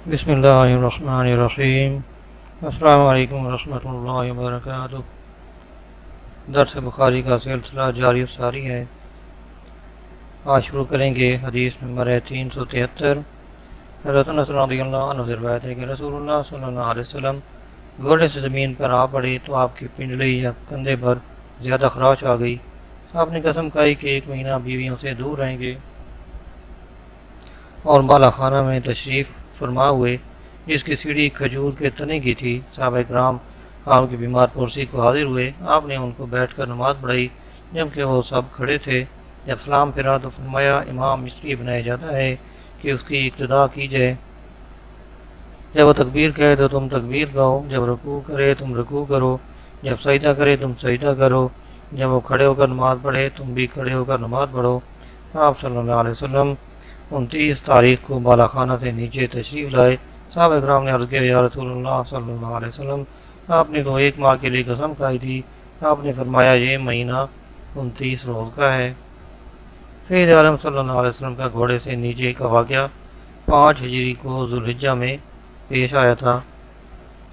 بسم اللہ الرحمن الرحیم۔ السلام علیکم ورحمۃ اللہ وبرکاتہ۔ درس بخاری کا سلسلہ جاری و ساری ہے۔ آج شروع کریں گے حدیث نمبر 373۔ حضرت انس رضی اللہ عنہ سے روایت ہے کہ رسول اللہ صلی اللہ علیہ وسلم گھوڑے سے زمین پر آ پڑے تو آپ کی پنڈلی یا کندھے پر زیادہ خراش آ گئی۔ آپ نے قسم کھائی کہ 1 مہینہ بیویوں سے دور رہیں گے اور بالا خانہ میں تشریف فرما ہوئے جس کی سیڑھی کھجور کے تنے کی تھی۔ صحابہ کرام آپ کی بیمار پرسی کو حاضر ہوئے، آپ نے ان کو بیٹھ کر نماز پڑھائی جبکہ وہ سب کھڑے تھے۔ جب سلام پھرا تو فرمایا امام اس لیے بنایا جاتا ہے کہ اس کی اقتداء کی جائے، جب وہ تکبیر کہے تو تم تکبیر کہو، جب رکوع کرے تم رکوع کرو، جب سجدہ کرے تم سجدہ کرو، جب وہ کھڑے ہو کر نماز پڑھے تم بھی کھڑے ہو کر نماز پڑھو۔ آپ صلی اللہ علیہ وسلم 29 تاریخ کو بالا خانہ سے نیچے تشریف لائے۔ صحابہ اکرام نے عرض کیا یا رسول اللہ صلی اللہ علیہ وسلم، آپ نے تو 1 ماہ کے لیے قسم کھائی تھی، آپ نے فرمایا یہ مہینہ 29 روز کا ہے۔ سید عالم صلی اللہ علیہ وسلم کا گھوڑے سے نیچے کا واقعہ 5 ہجری کو ذوالحجہ میں پیش آیا تھا۔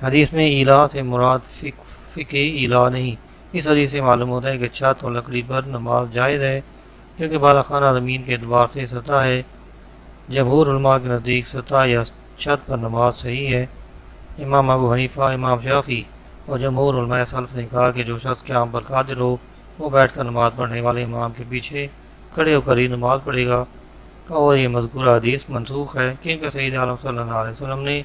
حدیث میں ایلا سے مراد فقہی ایلا نہیں۔ اس حدیث سے معلوم ہوتا ہے کہ چھت اور لکڑی پر نماز جائز ہے کیونکہ بالا خانہ زمین کے اعتبار سے سطح ہے۔ جمہور علماء کے نزدیک سطح یا چھت پر نماز صحیح ہے۔ امام ابو حنیفہ، امام شافعی اور جمہور علماء سلف نے کہا کہ جو شخص قیام پر قادر ہو وہ بیٹھ کر نماز پڑھنے والے امام کے پیچھے کھڑے ہو کر ہی نماز پڑھے گا، اور یہ مذکورہ حدیث منسوخ ہے کیونکہ سید عالم صلی اللہ علیہ وسلم نے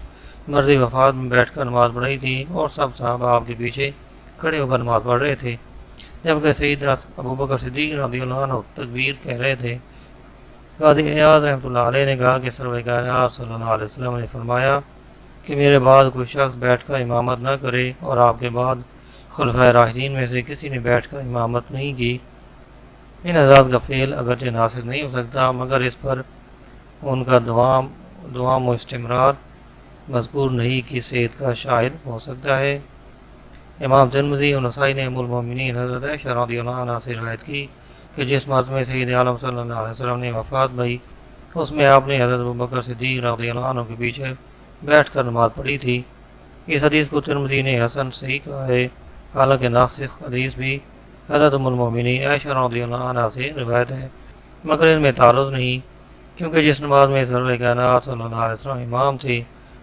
مرض وفات میں بیٹھ کر نماز پڑھائی تھی اور سب صحابہ آپ کے پیچھے کھڑے ہو کر نماز پڑھ رہے تھے، جبکہ سیدنا ابوبکر صدیق رضی اللہ عنہ تکبیر کہہ رہے تھے۔ قاضی عیاض رحمۃ اللہ علیہ نے کہا کہ سرور کائنات صلی اللہ علیہ وسلم نے فرمایا کہ میرے بعد کوئی شخص بیٹھ کر امامت نہ کرے، اور آپ کے بعد خلفائے راشدین میں سے کسی نے بیٹھ کر امامت نہیں کی۔ ان حضرات کا فعل اگرچہ ناسخ نہیں ہو سکتا مگر اس پر ان کا دوام و استمرار مذکور نہیں کی صحت کا شاہد ہو سکتا ہے۔ امام ترمذی اور نسائی نے ام المومنین حضرت عائشہ رضی اللہ عنہ سے روایت کی کہ جس مرض میں سید عالم صلی اللہ علیہ وسلم نے وفات پائی اس میں آپ نے حضرت ابوبکر صدیق رضی اللہ عنہ کے پیچھے بیٹھ کر نماز پڑھی تھی۔ اس حدیث کو ترمذی نے حسن صحیح کہا ہے، حالانکہ ناسخ حدیث بھی حضرت ام المومنین عائشہ رضی اللہ عنہ سے روایت ہے، مگر ان میں تعارض نہیں، کیونکہ جس نماز میں سرور کائنات صلی اللہ علیہ وسلم امام تھے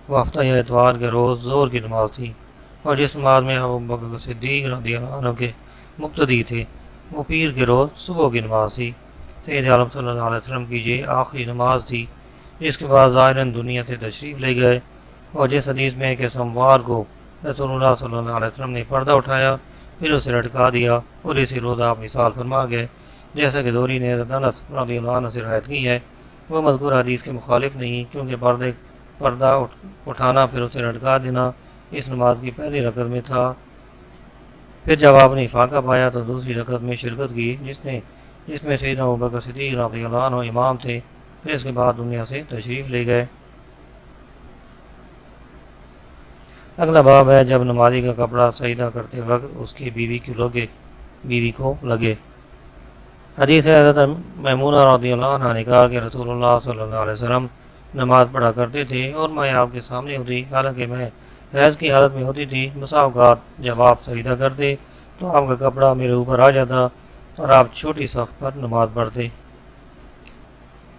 وہ ہفتہ یا اتوار کے روز ظہر کی نماز تھی، اور جس نماز میں ابوبکر صدیق رضی اللہ عنہ کے مقتدی تھے وہ پیر کے روز صبح کی نماز تھی۔ سید عالم صلی اللہ علیہ وسلم کی یہ آخری نماز تھی جس کے بعد ظاہراً دنیا سے تشریف لے گئے، اور جس حدیث میں کہ سوموار کو رسول اللہ صلی اللہ علیہ وسلم نے پردہ اٹھایا پھر اسے لٹکا دیا اور اسی روز آپ وصال فرما گئے، جیسا کہ زہری نے حضرت انس رضی اللہ عنہ سے روایت کی ہے، وہ مذکور حدیث کے مخالف نہیں، کیونکہ پردہ اٹھانا پھر اسے لٹکا دینا اس نماز کی پہلی رکعت میں تھا۔ پھر جب آپ نے افاقہ پایا تو دوسری رکعت میں شرکت کی جس میں سیدنا ابوبکر صدیق رضی اللہ عنہ امام تھے، پھر اس کے بعد دنیا سے تشریف لے گئے۔ اگلا باب ہے جب نمازی کا کپڑا سجدہ کرتے وقت اس کی بیوی کو لگے۔ حدیث ہے حضرت میمونہ رضی اللہ عنہ نے کہا کہ رسول اللہ صلی اللہ علیہ وسلم نماز پڑھا کرتے تھے اور میں آپ کے سامنے ہوتی، حالانکہ میں حیض کی حالت میں ہوتی تھی۔ بسا اوقات جب آپ سجدہ کرتے تو آپ کا کپڑا میرے اوپر آ جاتا اور آپ چھوٹی صف پر نماز پڑھتے۔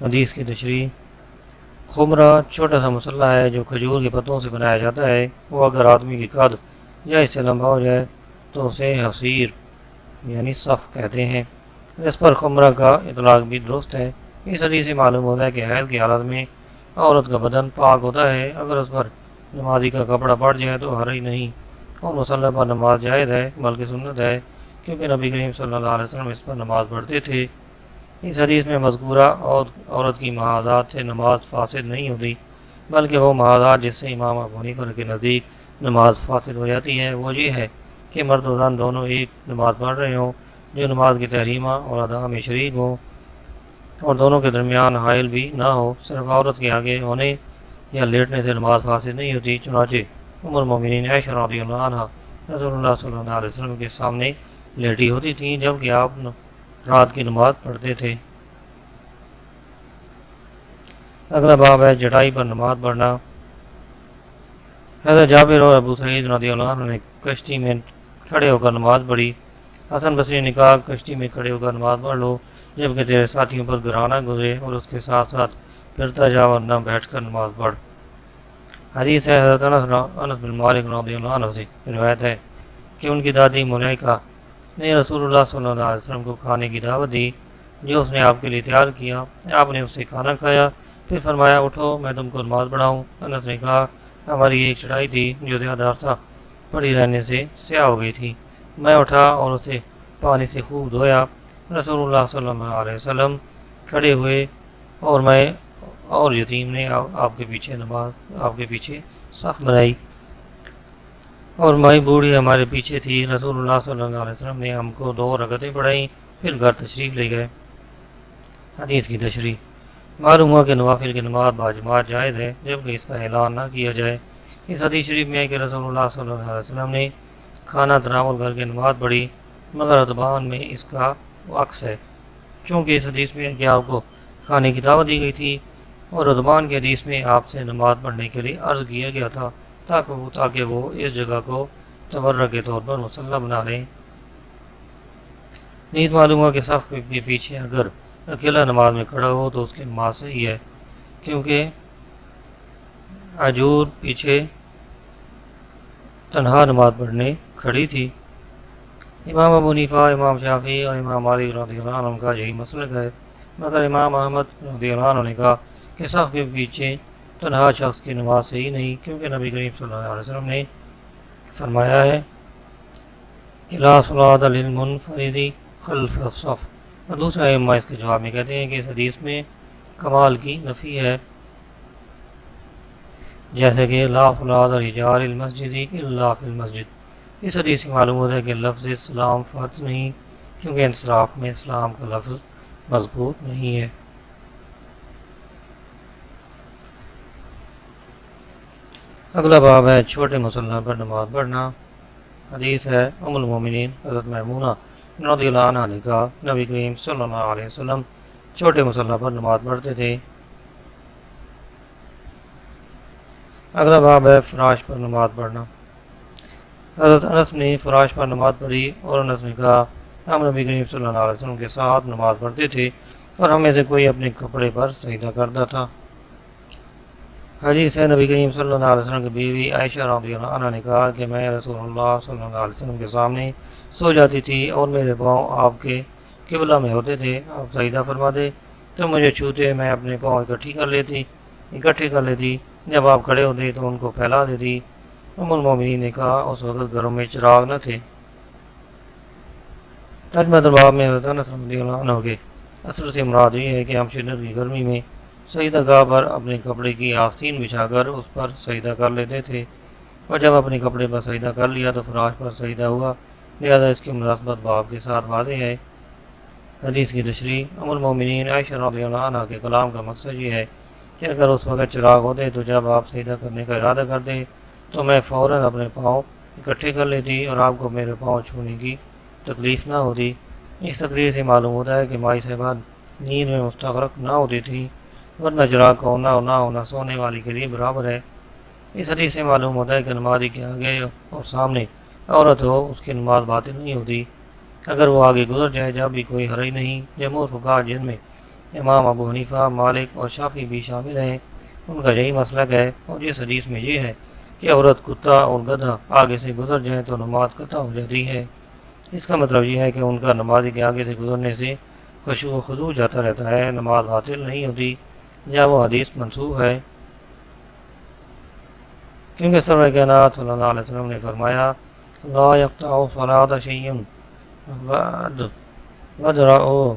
حدیث کی تشریح: خمرہ چھوٹا سا مسلح ہے جو کھجور کے پتوں سے بنایا جاتا ہے، وہ اگر آدمی کی قد یا اس سے لمبا ہو جائے تو اسے حصیر یعنی صف کہتے ہیں۔ اس پر خمرہ کا اطلاق بھی درست ہے۔ اس حدیث سے معلوم ہوتا ہے کہ حیض کی حالت میں عورت کا بدن پاک ہوتا ہے، اگر اس پر نمازی کا کپڑا پڑ جائے تو حرج نہیں، اور مصلی پر نماز جائز ہے بلکہ سنت ہے، کیونکہ نبی کریم صلی اللہ علیہ وسلم اس پر نماز پڑھتے تھے۔ اس حدیث میں مذکورہ عورت کی محاذات سے نماز فاسد نہیں ہوتی، بلکہ وہ محاذات جس سے امام ابو حنیفہ کے نزدیک نماز فاسد ہو جاتی ہے وہ یہ ہے کہ مرد و زن دونوں ایک نماز پڑھ رہے ہوں جو نماز کی تحریمہ اور ادا میں شریک ہوں، اور دونوں کے درمیان حائل بھی نہ ہو۔ صرف عورت کے آگے ہونے یا لیٹنے سے نماز فاسد نہیں ہوتی، چنانچہ ام المومنین عائشہ رضی اللہ عنہ رسول اللہ صلی اللہ علیہ وسلم کے سامنے لیٹی ہوتی تھیں جبکہ آپ رات کی نماز پڑھتے تھے۔ اگلا باب ہے چٹائی پر نماز پڑھنا۔ حضرت جابر اور ابو سعید رضی اللہ عنہ نے کشتی میں کھڑے ہو کر نماز پڑھی۔ حسن بصری نے کہا کشتی میں کھڑے ہو کر نماز پڑھ لو جبکہ تیرے ساتھیوں پر گرانہ گزرے، اور اس کے ساتھ ساتھ پھرتا جا ورنہ بیٹھ کر نماز پڑھ۔ حدیث ہے حضرت انس بن مالک رضی اللہ عنہ سے روایت ہے کہ ان کی دادی ملیکہ نے رسول اللہ صلی اللہ علیہ وسلم کو کھانے کی دعوت دی جو اس نے آپ کے لیے تیار کیا۔ آپ نے اس سے کھانا کھایا، پھر فرمایا اٹھو میں تم کو نماز پڑھاؤں۔ انس نے کہا ہماری ایک چڑھائی تھی جو زیادہ عرصہ پڑی رہنے سے سیاہ ہو گئی تھی، میں اٹھا اور اسے پانی سے خوب دھویا۔ رسول اللہ صلی اللہ علیہ وسلم کھڑے ہوئے اور میں اور یتیم نے آپ کے پیچھے صف بنائی، اور مائی بوڑھی ہمارے پیچھے تھی۔ رسول اللہ صلی اللہ علیہ وسلم نے ہم کو 2 رکعتیں پڑھائیں، پھر گھر تشریف لے گئے۔ حدیث کی تشریح۔ معلوم ہوا کہ نوافل کی نماز باجماعت جائز ہے جبکہ اس کا اعلان نہ کیا جائے۔ اس حدیث شریف میں ہے کہ رسول اللہ صلی اللہ علیہ وسلم نے کھانا تناول کر کے نماز پڑھی، مگر ادبان میں اس کا عکس ہے، چونکہ اس حدیث میں ہے کہ آپ کو کھانے کی دعوت دی گئی تھی، اور ادبان کے حدیث میں آپ سے نماز پڑھنے کے لیے عرض کیا گیا تھا تاکہ وہ اس جگہ کو تبرک کے طور پر مصلی بنا لیں۔ نیز معلوم ہوا کہ صف کے پیچھے اگر اکیلا نماز میں کھڑا ہو تو اس کی نماز صحیح ہے، کیونکہ عجور پیچھے تنہا نماز پڑھنے کھڑی تھی۔ امام ابو حنیفہ، امام شافعی اور امام مالک رضی اللہ عنہ کا یہی مسلک ہے، مگر امام احمد رضی اللہ عنہ نے کہا کہ صف کے پیچھے تنہا شخص کی نماز صحیح نہیں، کیونکہ نبی کریم صلی اللہ علیہ وسلم نے فرمایا ہے کہ لا صلاۃ للمنفرد خلف الصف۔ اور دوسرا ائمہ اس کے جواب میں کہتے ہیں کہ اس حدیث میں کمال کی نفی ہے، جیسے کہ لا صلاۃ لجار المسجد الا فی المسجد۔ اس حدیث سے معلوم ہوتا ہے کہ لفظ اسلام فرض نہیں، کیونکہ انصراف میں اسلام کا لفظ مذکور نہیں ہے۔ اگلا باب ہے چھوٹے مصلی پر نماز پڑھنا۔ حدیث ہے ام المومنین حضرت میمونہ رضی اللہ عنہ نے کہا نبی کریم صلی اللہ علیہ وسلم چھوٹے مصلی پر نماز پڑھتے تھے۔ اگلا باب ہے فراش پر نماز پڑھنا۔ حضرت انس نے فراش پر نماز پڑھی، اور انس نے کہا ہم نبی کریم صلی اللہ علیہ وسلم کے ساتھ نماز پڑھتے تھے اور ہم میں سے کوئی اپنے کپڑے پر سجدہ کرتا تھا۔ حدیث ہے نبی کریم صلی اللہ علیہ وسلم کی بیوی عائشہ رضی اللہ عنہ نے کہا کہ میں رسول اللہ صلی اللہ علیہ وسلم کے سامنے سو جاتی تھی اور میرے پاؤں آپ کے قبلہ میں ہوتے تھے، آپ سجدہ فرماتے تو مجھے چھوتے، میں اپنے پاؤں اکٹھے کر لیتی، جب آپ کھڑے ہوتے تو ان کو پھیلا دیتی۔ ام المومنین نے کہا اس وقت گھروں میں چراغ نہ تھے۔ ترجمہ باب میں حضرت انس رضی اللہ عنہ کے اثر سے مراد یہ ہے کہ ہم شدت کی گرمی میں سجدہ گاہ پر اپنے کپڑے کی آستین بچھا کر اس پر سجدہ کر لیتے تھے، اور جب اپنے کپڑے پر سجدہ کر لیا تو فراش پر سجدہ ہوا، لہذا اس کی مناسبت باب کے ساتھ واضح ہے۔ حدیث کی تشریح۔ ام المومنین عائشہ رضی اللہ عنہ کے کلام کا مقصد یہ ہے کہ اگر اس وقت چراغ ہوتے تو جب آپ سجدہ کرنے کا ارادہ کرتے تو میں فوراً اپنے پاؤں اکٹھے کر لیتی اور آپ کو میرے پاؤں چھونے کی تکلیف نہ ہوتی۔ اس تقریر سے معلوم ہوتا ہے کہ مائی صاحبہ نیند میں مستغرق نہ ہوتی تھی، ورنہ چراغ کا ہونا اور نہ ہونا سونے والی کے لیے برابر ہے۔ اس حدیث سے معلوم ہوتا ہے کہ نمازی کے آگے اور سامنے عورت ہو اس کی نماز باطل نہیں ہوتی، اگر وہ آگے گزر جائے جب بھی کوئی حرج نہیں۔ جمہور فقہا جن میں امام ابو حنیفہ، مالک اور شافعی بھی شامل ہیں، ان کا یہی مسلک ہے، اور جس حدیث میں یہ ہے کہ عورت، کتا اور گدھا آگے سے گزر جائیں تو نماز قطع ہو جاتی ہے، اس کا مطلب یہ ہے کہ ان کا نمازی کے آگے سے گزرنے سے خشوع و خضوع جاتا رہتا ہے، نماز باطل نہیں ہوتی، یا وہ حدیث منسوخ ہے، کیونکہ سرور کائنات صلی اللہ علیہ وسلم نے فرمایا لا یقطع صلاۃ شیء وادرؤوا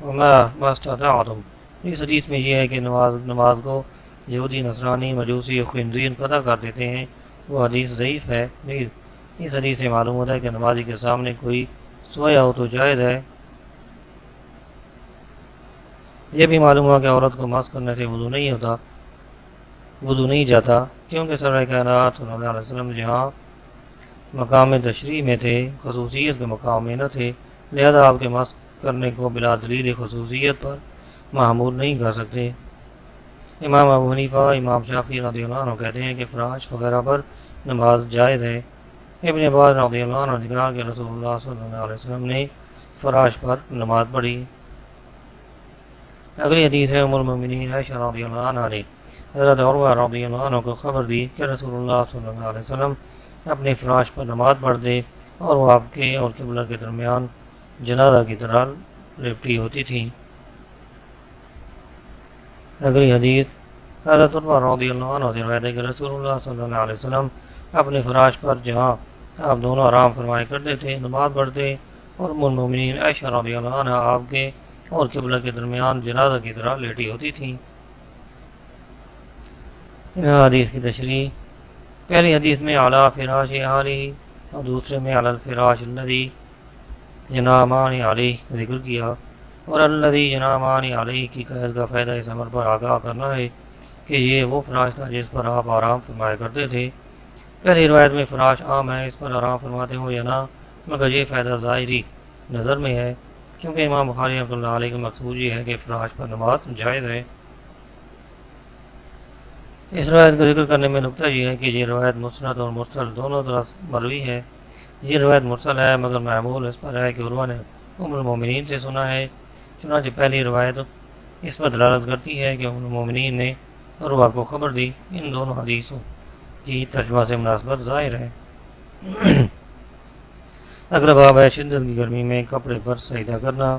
ما استطعتم۔ اس حدیث میں یہ ہے کہ نماز کو یہودی، نصرانی، مجوسی اور خنزیر قطع کر دیتے ہیں، وہ حدیث ضعیف ہے۔ اس حدیث سے معلوم ہوتا ہے کہ نمازی کے سامنے کوئی سویا ہو تو جائز ہے۔ یہ بھی معلوم ہوا کہ عورت کو مس کرنے سے وضو نہیں جاتا، کیونکہ سرور کائنات صلی اللہ علیہ وسلم جہاں مقام تشریح میں تھے خصوصیت کے مقام میں نہ تھے، لہذا آپ کے مس کرنے کو بلا دلیل خصوصیت پر معمول نہیں کر سکتے۔ امام ابو حنیفہ امام شافعی رضی اللہ عنہ کہتے ہیں کہ فراش وغیرہ پر نماز جائز ہے۔ ابن عباس رضی اللہ عنہ نے کہا کہ رسول اللہ صلی اللہ علیہ وسلم نے فراش پر نماز پڑھی۔ اگلی حدیث ہے ام المؤمنین عائشہ رضی اللہ عنہ نے حضرت عروہ رضی اللہ عنہ کو خبر دی کہ رسول اللہ صلی اللہ علیہ وسلم اپنے فراش پر نماز پڑھتے اور وہ آپ کے اور قبلہ کے درمیان جنازہ کی طرح لپٹی ہوتی تھیں۔ اگلی حدیث حضرت عروہ رضی اللہ عنہ سے روایت ہے کہ رسول اللہ صلی اللہ علیہ وسلم اپنے فراش پر جہاں آپ دونوں آرام فرمایا کرتے تھے نماز پڑھتے اور ام المؤمنین عائشہ رضی اللہ عنہ آپ کے اور قبلہ کے درمیان جنازہ کی طرح لیٹی ہوتی تھیں۔ ان حدیث کی تشریح: پہلی حدیث میں علی فراش اہلہ اور دوسرے میں علی الفراش الذی ینامان علیہ ذکر کیا، اور الذی ینامان علیہ کی قید کا فائدہ اس امر پر آگاہ کرنا ہے کہ یہ وہ فراش تھا جس پر آپ آرام فرمایا کرتے تھے۔ پہلی روایت میں فراش عام ہے، اس پر آرام فرماتے ہوں یا نہ، مگر یہ فائدہ ظاہری نظر میں ہے کیونکہ امام بخاری رحمۃ اللہ علیہ کا مقصود یہ ہے کہ فراش پر نماز جائز ہے۔ اس روایت کا ذکر کرنے میں نکتہ یہ ہے کہ یہ روایت مسند اور مرسل دونوں طرح مروی ہے۔ یہ روایت مرسل ہے مگر معمول اس پر ہے کہ عروہ نے ام المومنین سے سنا ہے، چنانچہ پہلی روایت اس پر دلالت کرتی ہے کہ ام المومنین نے عروہ کو خبر دی۔ ان دونوں حدیثوں کی ترجمہ سے مناسبت ظاہر ہے۔ اگلا باب ہے شدت کی گرمی میں کپڑے پر سجدہ کرنا۔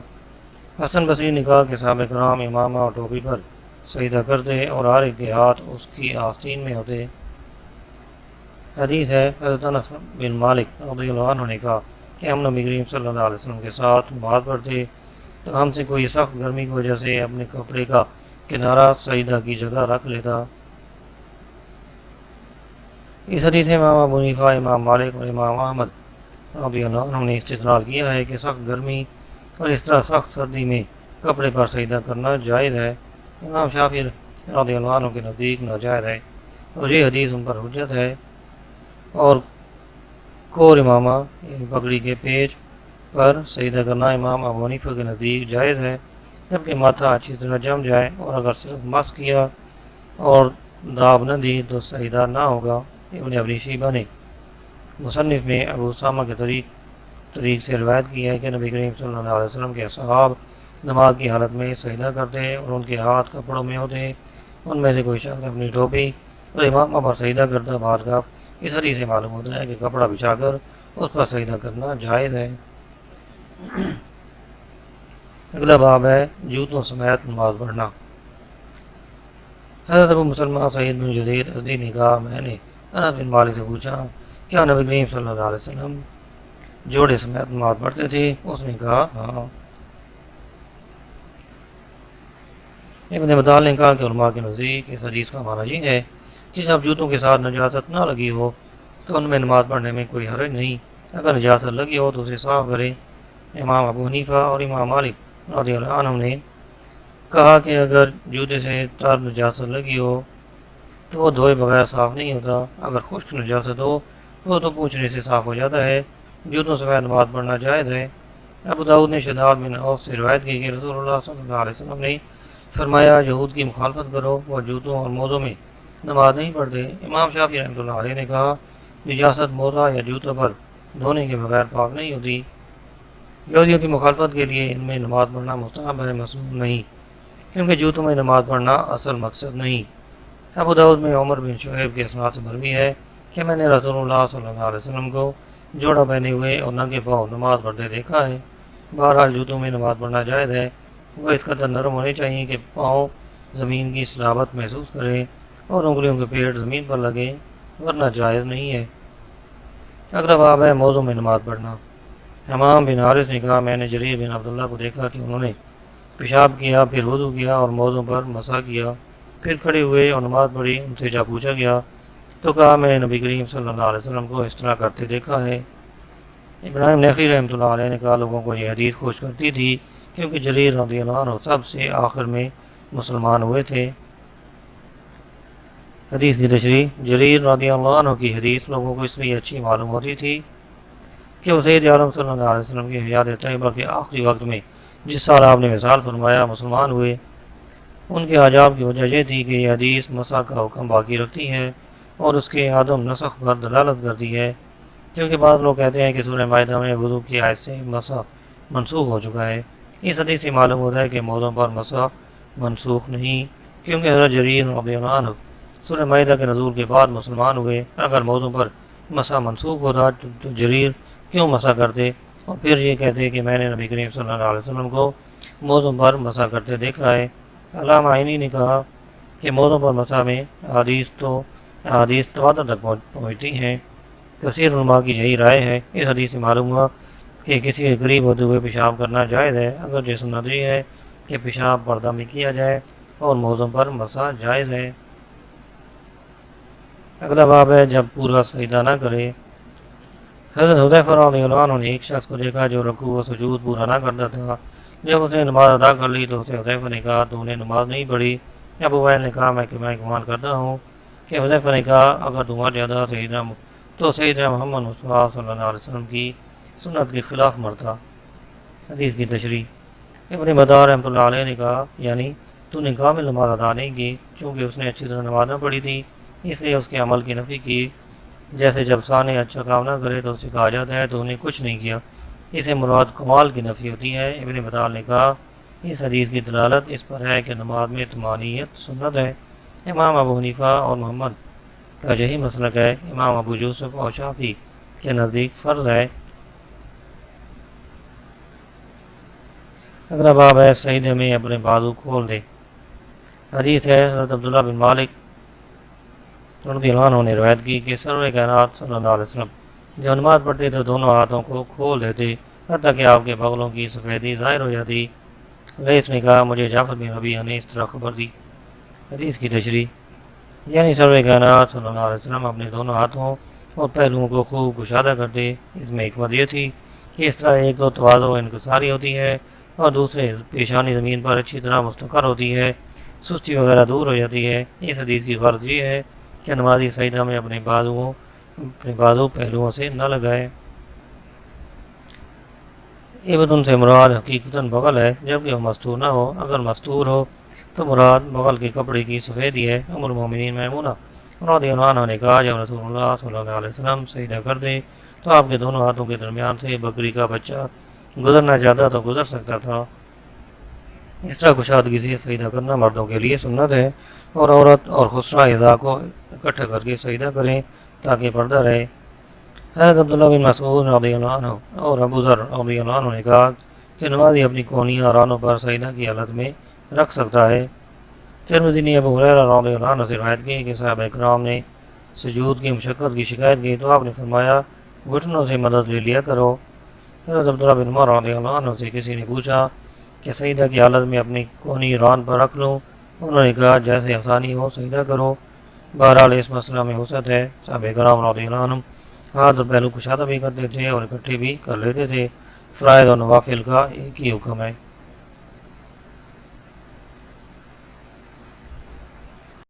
حسن بصری نے کہا کہ صحابہ کرام امامہ اور ٹوپی پر سجدہ کرتے اور ہر ایک کے ہاتھ اس کی آستین میں ہوتے۔ حدیث ہے حضرت انس بن مالک رضی اللہ عنہ نے کہا کہ ہم نبی کریم صلی اللہ علیہ وسلم کے ساتھ نماز پڑھتے تو ہم سے کوئی سخت گرمی کی وجہ سے اپنے کپڑے کا کنارہ سجدہ کی جگہ رکھ لیتا۔ اس حدیث میں امام ابو حنیفہ، امام مالک اور امام احمد رضی اللہ عنہ نے استدلال کیا ہے کہ سخت گرمی اور اس طرح سخت سردی میں کپڑے پر سجدہ کرنا جائز ہے۔ امام شافعی رضی اللہ عنہ کے نزدیک ناجائز ہے اور یہ حدیث ان پر حجت ہے، اور کور امامہ پگڑی کے پیچ پر سجدہ کرنا امام ابو حنیفہ کے نزدیک جائز ہے، جبکہ ماتھا اچھی طرح جم جائے اور اگر صرف مس کیا اور داب نہ دی تو سجدہ نہ ہوگا۔ ابن ابی شیبہ نے مصنف میں ابو اسامہ کے طریق سے روایت کی ہے کہ نبی کریم صلی اللہ علیہ وسلم کے اصحاب نماز کی حالت میں سجدہ کرتے اور ان کے ہاتھ کپڑوں میں ہوتے۔ ان میں سے کوئی شخص اپنی ٹوپی اور امامہ پر سجدہ کرتا بارگاہ۔ اس حدیث سے معلوم ہوتا ہے کہ کپڑا بچھا کر اس پر سجدہ کرنا جائز ہے۔ اگلا باب ہے جوتوں سمیت نماز پڑھنا۔ حضرت ابو مسلمہ سعید بن جبیر ازدی نے کہا میں نے انس بن مالک سے پوچھا کیا نبی کریم صلی اللہ علیہ وسلم جوڑے سمیت نماز پڑھتے تھے؟ اس نے کہا ہاں۔ ابن بطال نے کہا کہ علماء کے نزدیک اس حدیث کا معنی یہ ہے کہ جب جوتوں کے ساتھ نجاست نہ لگی ہو تو ان میں نماز پڑھنے میں کوئی حرج نہیں، اگر نجاست لگی ہو تو اسے صاف کرے۔ امام ابو حنیفہ اور امام مالک رضی اللہ عنہ نے کہا کہ اگر جوتے سے تر نجاست لگی ہو تو وہ دھوئے بغیر صاف نہیں ہوتا، اگر خشک نجاست ہو تو پوچھنے سے صاف ہو جاتا ہے۔ جوتوں سمیت نماز پڑھنا جائز ہے۔ ابو داؤد نے شداد بن اوس سے روایت کی کہ رسول اللہ صلی اللہ علیہ وسلم نے فرمایا یہود کی مخالفت کرو، وہ جوتوں اور موزوں میں نماز نہیں پڑھتے۔ امام شافعی رحمۃ اللہ علیہ نے کہا نجاست موزہ یا جوتوں پر دھونے کے بغیر پاک نہیں ہوتی۔ یہودیوں کی مخالفت کے لیے ان میں نماز پڑھنا مستحب ہے، مسنون نہیں، کیونکہ جوتوں میں نماز پڑھنا اصل مقصد نہیں۔ ابو داؤد میں عمر بن شعیب کے اسناد سے مروی ہے کہ میں نے رسول اللہ صلی اللہ علیہ وسلم کو جوڑا پہنے ہوئے اور ننگے پاؤں نماز پڑھتے دیکھا ہے۔ بہرحال جوتوں میں نماز پڑھنا جائز ہے، وہ اس قدر نرم ہونے چاہیے کہ پاؤں زمین کی صلابت محسوس کریں اور انگلیوں کے پیٹ زمین پر لگے، ورنہ جائز نہیں ہے۔ اگلا باب ہے موضوع میں نماز پڑھنا۔ حمام بن حارث نے کہا میں نے جریر بن عبداللہ کو دیکھا کہ انہوں نے پیشاب کیا، پھر وضو کیا اور موضوع پر مسح کیا، پھر کھڑے ہوئے اور نماز پڑھی۔ ان سے جا پوچھا گیا تو کہا میں نے نبی کریم صلی اللہ علیہ وسلم کو اس طرح کرتے دیکھا ہے۔ ابراہیم نخعی رحمۃ اللہ علیہ نے کہا لوگوں کو یہ حدیث خوش کرتی تھی کیونکہ جریر رضی اللہ عنہ سب سے آخر میں مسلمان ہوئے تھے۔ حدیث کی تشریح: جریر رضی اللہ عنہ کی حدیث لوگوں کو اس لیے اچھی معلوم ہوتی تھی کہ وہ سید عالم صلی اللہ علیہ وسلم کی حیات طیبہ کے آخری وقت میں جس سال آپ نے وصال فرمایا مسلمان ہوئے۔ ان کے عجاب کی وجہ یہ تھی کہ یہ حدیث مسح کا حکم باقی رکھتی ہے اور اس کے عدم نسخ پر دلالت کرتی ہے، کیونکہ بعض لوگ کہتے ہیں کہ سورہ مائدہ میں وضو کی آیت سے مسح منسوخ ہو چکا ہے۔ اس حدیث سے معلوم ہوتا ہے کہ موضوع پر مسح منسوخ نہیں، کیونکہ حضرت جریر رضی اللہ عنہ سورہ مائدہ کے نزول کے بعد مسلمان ہوئے۔ اگر موضوع پر مسح منسوخ ہوتا تو جریر کیوں مسح کرتے اور پھر یہ کہتے کہ میں نے نبی کریم صلی اللہ علیہ وسلم کو موضوع پر مسح کرتے دیکھا ہے۔ علامہ عینی نے کہا کہ موضوع پر مسح میں حدیث تواتر تک پہنچتی ہیں۔ کثیر علماء کی یہی رائے ہے۔ اس حدیث سے معلوم ہوا کہ کسی کے قریب ہوتے ہوئے پیشاب کرنا جائز ہے، اگر سنت یہ ہے کہ پیشاب پردہ میں کیا جائے اور موضوع پر مسح جائز ہے۔ اگلا باب ہے جب پورا سجدہ نہ کرے۔ حضرت حذیفہ رضی اللہ عنہ نے ایک شخص کو دیکھا جو رکوع و سجود پورا نہ کرتا تھا۔ جب اس نے نماز ادا کر لی تو اسے حذیفہ نے کہا تو نے نماز نہیں پڑھی؟ ابو وائل نے کہا میں گمان کرتا ہوں کہ حذیفہ نے کہا اگر تمہارے ادا تو سیدنا محمد مصطفیٰ صلی اللہ علیہ وسلم کی سنت کے خلاف مرتا۔ حدیث کی تشریح۔ ابن مدار رحمۃ اللہ علیہ نے کہا یعنی تو نے کامل نماز ادا نہیں کی، چونکہ اس نے اچھی طرح نماز نہ پڑھی تھی اس لیے اس کے عمل کی نفی کی۔ جیسے جب سانے اچھا کام نہ کرے تو اسے کہا جاتا ہے تو انہیں کچھ نہیں کیا، اسے مراد کمال کی نفی ہوتی ہے۔ ابن مدار نے کہا اس حدیث کی دلالت اس پر ہے کہ نماز میں طمانینت سنت ہے۔ امام ابو حنیفہ اور محمد کا یہی مسلک ہے۔ امام ابو یوسف اور شافعی کے نزدیک فرض ہے۔ اگلا باب ہے سجدے میں اپنے بازو کھول دے۔ حدیث ہے حضرت عبداللہ بن مالک رضی اللہ عنہ نے روایت کی کہ سرور کائنات صلی اللہ علیہ وسلم جب نماز پڑھتے تو دونوں ہاتھوں کو کھول دیتے حتیٰ کہ آپ کے بغلوں کی سفیدی ظاہر ہو جاتی۔ ریس نے کہا مجھے جعفر بن ربیعہ نے اس طرح خبر دی۔ حدیث کی تشریح۔ یعنی سرور کائنات صلی اللہ علیہ وسلم اپنے دونوں ہاتھوں اور پہلوؤں کو خوب گشادہ کرتے۔ اس میں حکمت یہ تھی کہ اس طرح ایک تو تواضع و انکساری ہوتی ہے اور دوسرے پیشانی زمین پر اچھی طرح مستقر ہوتی ہے، سستی وغیرہ دور ہو جاتی ہے۔ اس حدیث کی غرض یہ ہے کہ نمازی سجدہ میں اپنے بازو پہلوؤں سے نہ لگائے۔ ابتن سے مراد حقیقتاً بغل ہے جبکہ وہ مستور نہ ہو۔ اگر مستور ہو تو مراد بغل کے کپڑے کی سفیدی ہے۔ ام المومنین میمونہ رضی اللہ عنہ نے کہا جب رسول اللہ صلی اللہ علیہ وسلم سجدہ کرتے تو آپ کے دونوں ہاتھوں کے درمیان سے بکری کا بچہ گزرنا چاہتا تو گزر سکتا تھا۔ اس طرح کشادگی سے سجدہ کرنا مردوں کے لیے سنت ہے اور عورت اور خسرہ اعضاء کو اکٹھا کر کے سجدہ کریں تاکہ پردہ رہے۔ حضرت عبداللہ بن مسعود رضی اللہ عنہ اور ابو ذر رضی اللہ عنہ نے کہا کہ نمازی اپنی کونیاں رانوں پر سجدہ کی حالت میں رکھ سکتا ہے۔ ترمذی نے ابو ہریرہ رضی اللہ عنہ سے روایت کی کہ صحابہ کرام نے سجود کی مشقت کی شکایت کی تو آپ نے فرمایا گھٹنوں سے مدد لے لیا کرو۔ حضرت عبداللہ بن عمر رضی اللہ عنہ سے کسی نے پوچھا کہ سجدہ کی حالت میں اپنی کونی ران پر رکھ لوں؟ انہوں نے کہا جیسے آسانی ہو سجدہ کرو۔ بہرحال اس مسئلہ میں وسعت ہے۔ صحابہ کرام رضی اللہ عنہ ہاتھ اور پہلو کشادہ بھی کرتے تھے اور اکٹھے بھی کر لیتے تھے۔ فرائض اور نوافل کا ایک ہی حکم ہے۔